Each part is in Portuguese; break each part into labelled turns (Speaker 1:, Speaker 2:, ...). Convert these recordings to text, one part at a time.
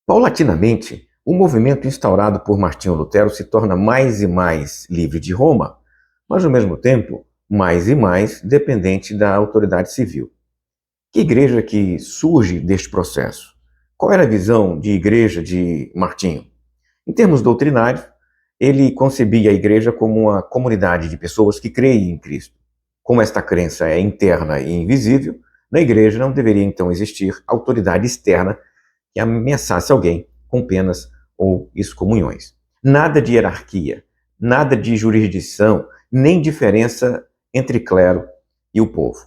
Speaker 1: Paulatinamente, o movimento instaurado por Martinho Lutero se torna mais e mais livre de Roma, mas ao mesmo tempo mais e mais dependente da autoridade civil. Que igreja que surge deste processo? Qual era a visão de igreja de Martinho? Em termos doutrinários, ele concebia a igreja como uma comunidade de pessoas que creem em Cristo. Como esta crença é interna e invisível, na igreja não deveria então existir autoridade externa que ameaçasse alguém com penas ou excomunhões. Nada de hierarquia, nada de jurisdição, nem diferença entre clero e o povo.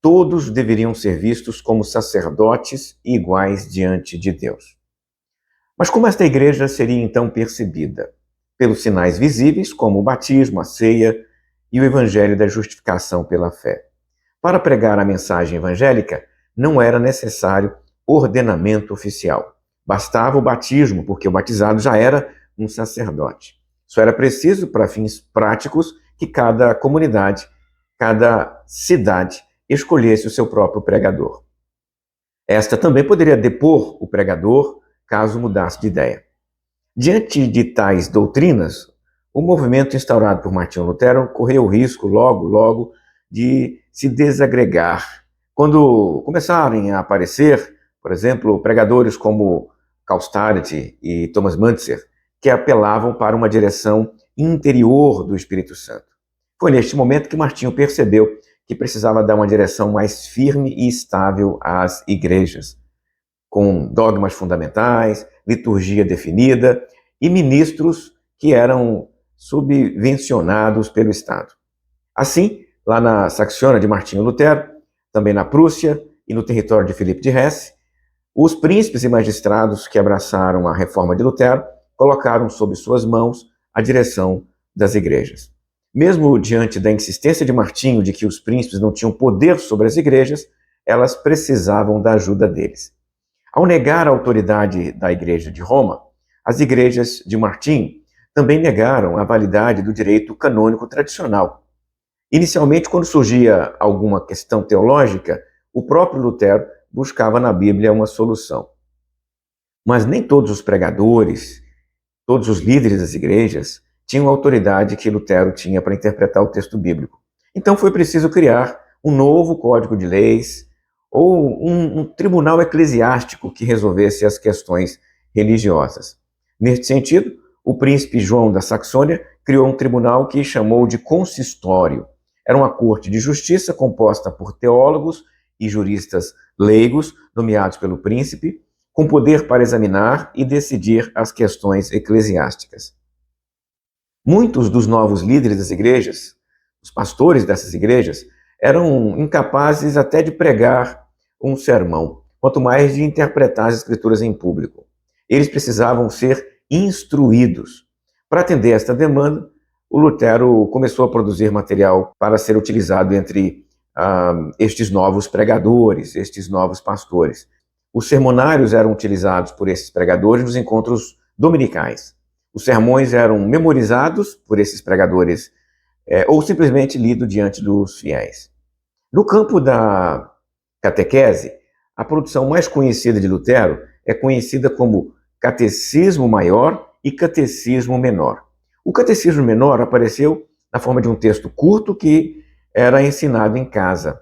Speaker 1: Todos deveriam ser vistos como sacerdotes e iguais diante de Deus. Mas como esta igreja seria então percebida? Pelos sinais visíveis, como o batismo, a ceia e o evangelho da justificação pela fé. Para pregar a mensagem evangélica, não era necessário ordenamento oficial. Bastava o batismo, porque o batizado já era um sacerdote. Só era preciso, para fins práticos, que cada comunidade, cada cidade, escolhesse o seu próprio pregador. Esta também poderia depor o pregador, caso mudasse de ideia. Diante de tais doutrinas, o movimento instaurado por Martinho Lutero correu o risco, logo, de se desagregar. Quando começarem a aparecer, por exemplo, pregadores como Karl Starrett e Thomas Müntzer, que apelavam para uma direção interior do Espírito Santo. Foi neste momento que Martinho percebeu que precisava dar uma direção mais firme e estável às igrejas, com dogmas fundamentais, liturgia definida e ministros que eram subvencionados pelo Estado. Assim, lá na Saxônia de Martinho Lutero, também na Prússia e no território de Filipe de Hesse, os príncipes e magistrados que abraçaram a reforma de Lutero colocaram sob suas mãos a direção das igrejas. Mesmo diante da insistência de Martinho de que os príncipes não tinham poder sobre as igrejas, elas precisavam da ajuda deles. Ao negar a autoridade da Igreja de Roma, as igrejas de Martinho também negaram a validade do direito canônico tradicional. Inicialmente, quando surgia alguma questão teológica, o próprio Lutero buscava na Bíblia uma solução. Mas nem todos os pregadores, todos os líderes das igrejas, tinham a autoridade que Lutero tinha para interpretar o texto bíblico. Então foi preciso criar um novo código de leis ou um tribunal eclesiástico que resolvesse as questões religiosas. Neste sentido, o príncipe João da Saxônia criou um tribunal que chamou de consistório. Era uma corte de justiça composta por teólogos e juristas leigos, nomeados pelo príncipe, com poder para examinar e decidir as questões eclesiásticas. Muitos dos novos líderes das igrejas, os pastores dessas igrejas, eram incapazes até de pregar um sermão, quanto mais de interpretar as escrituras em público. Eles precisavam ser instruídos. Para atender esta demanda, o Lutero começou a produzir material para ser utilizado entre estes novos pregadores, estes novos pastores. Os sermonários eram utilizados por esses pregadores nos encontros dominicais. Os sermões eram memorizados por esses pregadores ou simplesmente lidos diante dos fiéis. No campo da catequese, a produção mais conhecida de Lutero é conhecida como Catecismo Maior e Catecismo Menor. O Catecismo Menor apareceu na forma de um texto curto que era ensinado em casa,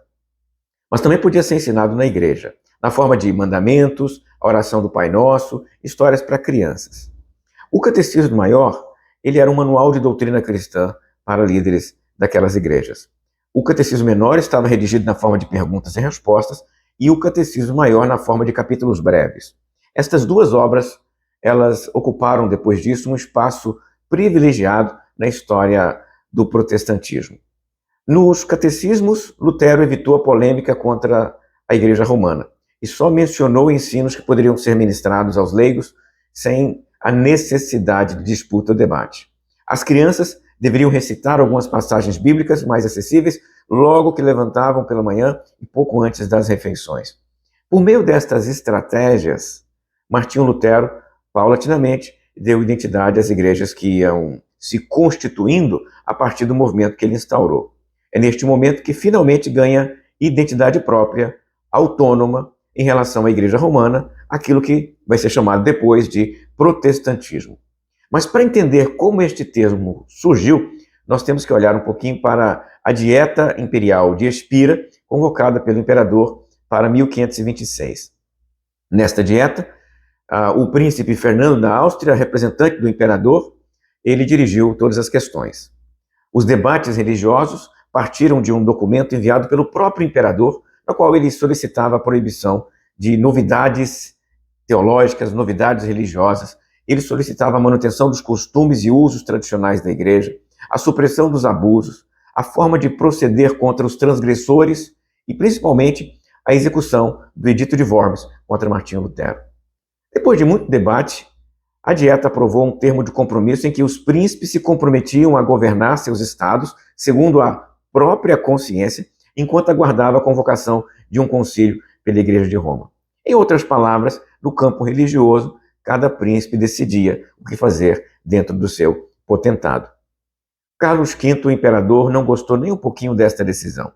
Speaker 1: mas também podia ser ensinado na igreja, na forma de mandamentos, a oração do Pai Nosso, histórias para crianças. O Catecismo Maior, ele era um manual de doutrina cristã para líderes daquelas igrejas. O Catecismo Menor estava redigido na forma de perguntas e respostas e o Catecismo Maior na forma de capítulos breves. Estas duas obras, elas ocuparam depois disso um espaço privilegiado na história do protestantismo. Nos catecismos, Lutero evitou a polêmica contra a Igreja Romana e só mencionou ensinos que poderiam ser ministrados aos leigos sem a necessidade de disputa ou debate. As crianças deveriam recitar algumas passagens bíblicas mais acessíveis logo que levantavam pela manhã e pouco antes das refeições. Por meio destas estratégias, Martinho Lutero, paulatinamente, deu identidade às igrejas que iam se constituindo a partir do movimento que ele instaurou. É neste momento que finalmente ganha identidade própria, autônoma, em relação à Igreja Romana, aquilo que vai ser chamado depois de protestantismo. Mas para entender como este termo surgiu, nós temos que olhar um pouquinho para a Dieta Imperial de Espira, convocada pelo imperador para 1526. Nesta dieta, o príncipe Fernando da Áustria, representante do imperador, ele dirigiu todas as questões. Os debates religiosos partiram de um documento enviado pelo próprio imperador, no qual ele solicitava a proibição de novidades teológicas, novidades religiosas. Ele solicitava a manutenção dos costumes e usos tradicionais da igreja, a supressão dos abusos, a forma de proceder contra os transgressores e, principalmente, a execução do Edito de Worms contra Martinho Lutero. Depois de muito debate, a Dieta aprovou um termo de compromisso em que os príncipes se comprometiam a governar seus estados segundo a própria consciência, enquanto aguardava a convocação de um concílio pela Igreja de Roma. Em outras palavras, no campo religioso, cada príncipe decidia o que fazer dentro do seu potentado. Carlos V, o imperador, não gostou nem um pouquinho desta decisão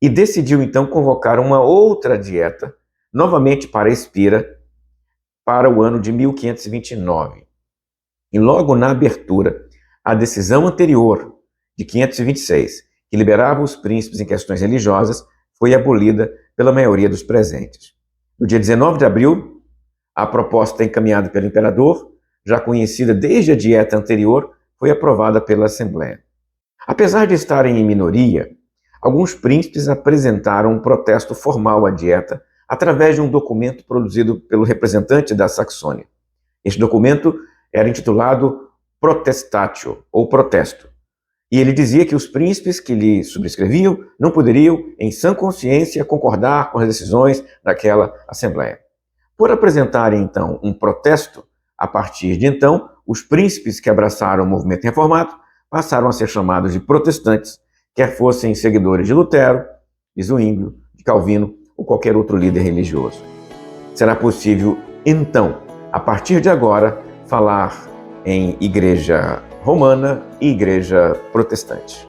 Speaker 1: e decidiu então convocar uma outra dieta, novamente para Espira, para o ano de 1529. E logo na abertura, a decisão anterior, de 526, que liberava os príncipes em questões religiosas, foi abolida pela maioria dos presentes. No dia 19 de abril, a proposta encaminhada pelo imperador, já conhecida desde a dieta anterior, foi aprovada pela Assembleia. Apesar de estarem em minoria, alguns príncipes apresentaram um protesto formal à dieta através de um documento produzido pelo representante da Saxônia. Este documento era intitulado Protestatio, ou Protesto, e ele dizia que os príncipes que lhe subscreviam não poderiam, em sã consciência, concordar com as decisões daquela Assembleia. Por apresentarem, então, um protesto, a partir de então, os príncipes que abraçaram o movimento reformado passaram a ser chamados de protestantes, quer fossem seguidores de Lutero, de Zwinglio, de Calvino ou qualquer outro líder religioso. Será possível, então, a partir de agora, falar em igreja romana e igreja protestante.